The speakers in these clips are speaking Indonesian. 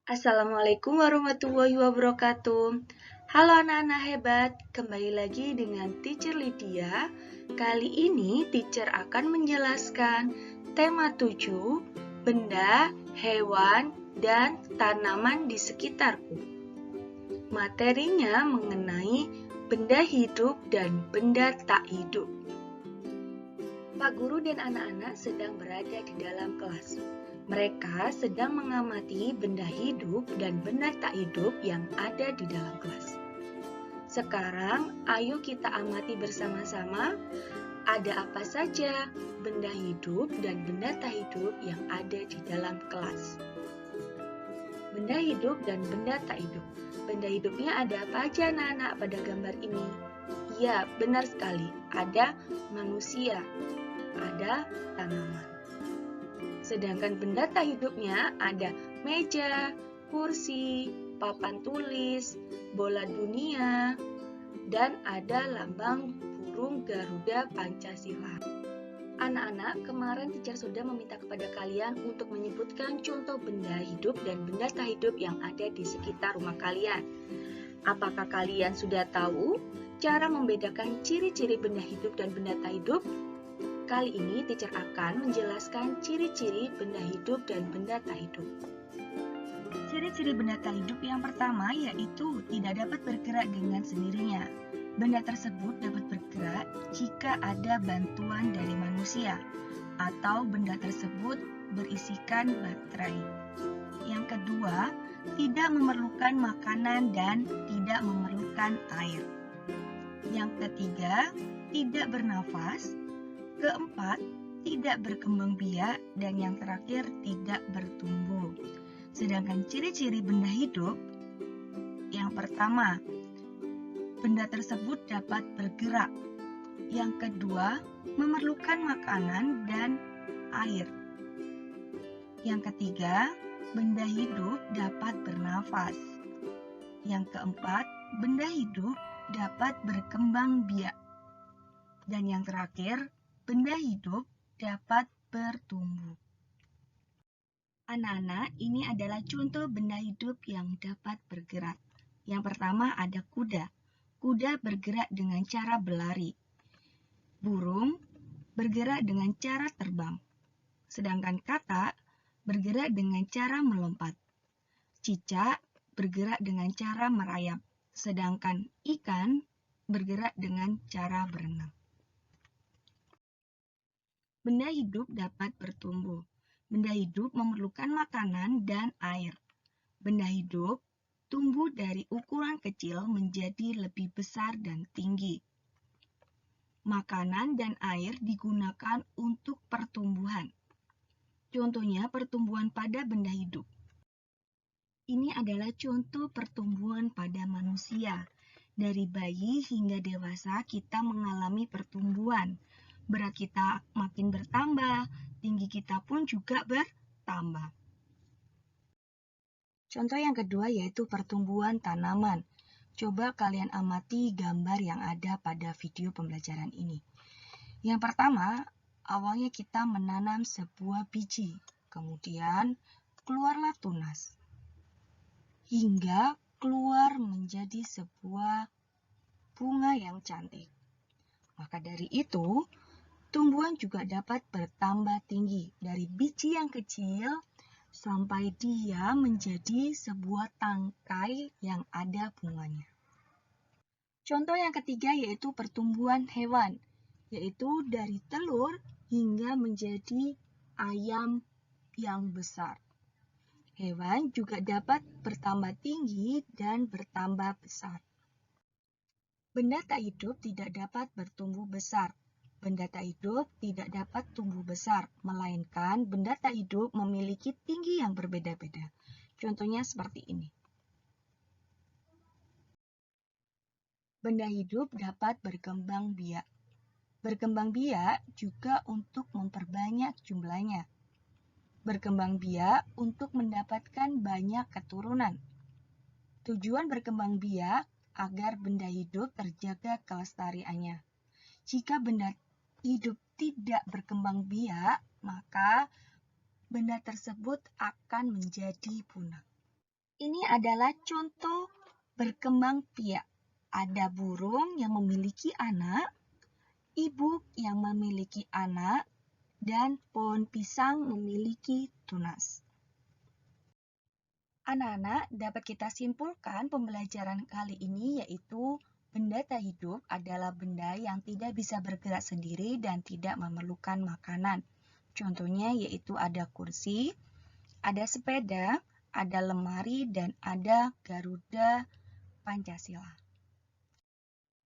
Assalamualaikum warahmatullahi wabarakatuh. Halo anak-anak hebat, kembali lagi dengan Teacher Lydia. Kali ini teacher akan menjelaskan tema 7, benda, hewan, dan tanaman di sekitarku. Materinya mengenai benda hidup dan benda tak hidup. Pak Guru dan anak-anak sedang berada di dalam kelas. Mereka sedang mengamati benda hidup dan benda tak hidup yang ada di dalam kelas. Sekarang, ayo kita amati bersama-sama ada apa saja benda hidup dan benda tak hidup yang ada di dalam kelas. Benda hidup dan benda tak hidup. Benda hidupnya ada apa aja anak-anak pada gambar ini? Iya, benar sekali. Ada manusia, ada tanaman. Sedangkan benda tak hidupnya ada meja, kursi, papan tulis, bola dunia, dan ada lambang burung Garuda Pancasila. Anak-anak, kemarin teacher sudah meminta kepada kalian untuk menyebutkan contoh benda hidup dan benda tak hidup yang ada di sekitar rumah kalian. Apakah kalian sudah tahu cara membedakan ciri-ciri benda hidup dan benda tak hidup? Kali ini teacher akan menjelaskan ciri-ciri benda hidup dan benda tak hidup. Ciri-ciri benda tak hidup yang pertama yaitu tidak dapat bergerak dengan sendirinya. Benda tersebut dapat bergerak jika ada bantuan dari manusia atau benda tersebut berisikan baterai. Yang kedua, tidak memerlukan makanan dan tidak memerlukan air. Yang ketiga, tidak bernafas. Keempat, tidak berkembang biak, dan yang terakhir tidak bertumbuh. Sedangkan ciri-ciri benda hidup, yang pertama, benda tersebut dapat bergerak. Yang kedua, memerlukan makanan dan air. Yang ketiga, benda hidup dapat bernafas. Yang keempat, benda hidup dapat berkembang biak. Dan yang terakhir, benda hidup dapat bertumbuh. Anak-anak, ini adalah contoh benda hidup yang dapat bergerak. Yang pertama ada kuda. Kuda bergerak dengan cara berlari. Burung bergerak dengan cara terbang. Sedangkan katak bergerak dengan cara melompat. Cicak bergerak dengan cara merayap. Sedangkan ikan bergerak dengan cara berenang. Benda hidup dapat bertumbuh. Benda hidup memerlukan makanan dan air. Benda hidup tumbuh dari ukuran kecil menjadi lebih besar dan tinggi. Makanan dan air digunakan untuk pertumbuhan. Contohnya pertumbuhan pada benda hidup. Ini adalah contoh pertumbuhan pada manusia. Dari bayi hingga dewasa kita mengalami pertumbuhan. Berat kita makin bertambah, tinggi kita pun juga bertambah. Contoh yang kedua yaitu pertumbuhan tanaman. Coba kalian amati gambar yang ada pada video pembelajaran ini. Yang pertama, awalnya kita menanam sebuah biji, kemudian keluarlah tunas, hingga keluar menjadi sebuah bunga yang cantik. Maka dari itu, tumbuhan juga dapat bertambah tinggi dari biji yang kecil sampai dia menjadi sebuah tangkai yang ada bunganya. Contoh yang ketiga yaitu pertumbuhan hewan, yaitu dari telur hingga menjadi ayam yang besar. Hewan juga dapat bertambah tinggi dan bertambah besar. Benda tak hidup tidak dapat bertumbuh besar. Benda tak hidup tidak dapat tumbuh besar, melainkan benda tak hidup memiliki tinggi yang berbeda-beda. Contohnya seperti ini. Benda hidup dapat berkembang biak. Berkembang biak juga untuk memperbanyak jumlahnya. Berkembang biak untuk mendapatkan banyak keturunan. Tujuan berkembang biak agar benda hidup terjaga kelestariannya. Jika benda hidup tidak berkembang biak, maka benda tersebut akan menjadi punah. Ini adalah contoh berkembang biak. Ada burung yang memiliki anak, ibu yang memiliki anak, dan pohon pisang memiliki tunas. Anak-anak, dapat kita simpulkan pembelajaran kali ini yaitu benda tak hidup adalah benda yang tidak bisa bergerak sendiri dan tidak memerlukan makanan. Contohnya yaitu ada kursi, ada sepeda, ada lemari, dan ada Garuda Pancasila.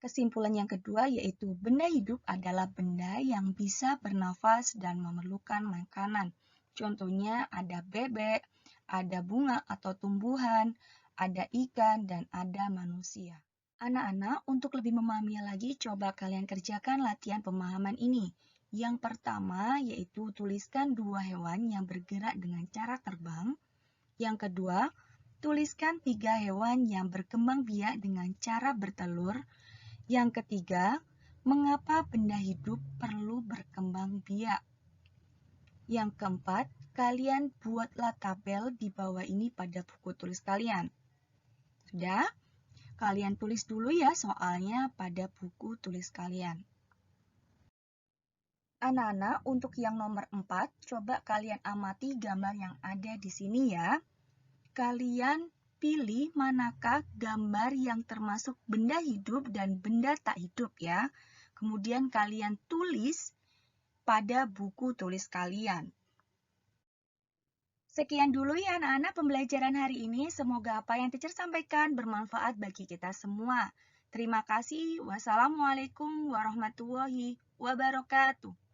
Kesimpulan yang kedua yaitu benda hidup adalah benda yang bisa bernafas dan memerlukan makanan. Contohnya ada bebek, ada bunga atau tumbuhan, ada ikan, dan ada manusia. Anak-anak, untuk lebih memahami lagi, coba kalian kerjakan latihan pemahaman ini. Yang pertama yaitu tuliskan 2 hewan yang bergerak dengan cara terbang. Yang kedua, tuliskan 3 hewan yang berkembang biak dengan cara bertelur. Yang ketiga, mengapa benda hidup perlu berkembang biak? Yang keempat, kalian buatlah tabel di bawah ini pada buku tulis kalian. Sudah? Kalian tulis dulu ya soalnya pada buku tulis kalian. Anak-anak, untuk yang nomor 4, coba kalian amati gambar yang ada di sini ya. Kalian pilih manakah gambar yang termasuk benda hidup dan benda tak hidup ya. Kemudian kalian tulis pada buku tulis kalian. Sekian dulu ya anak-anak pembelajaran hari ini. Semoga apa yang teacher sampaikan bermanfaat bagi kita semua. Terima kasih. Wassalamualaikum warahmatullahi wabarakatuh.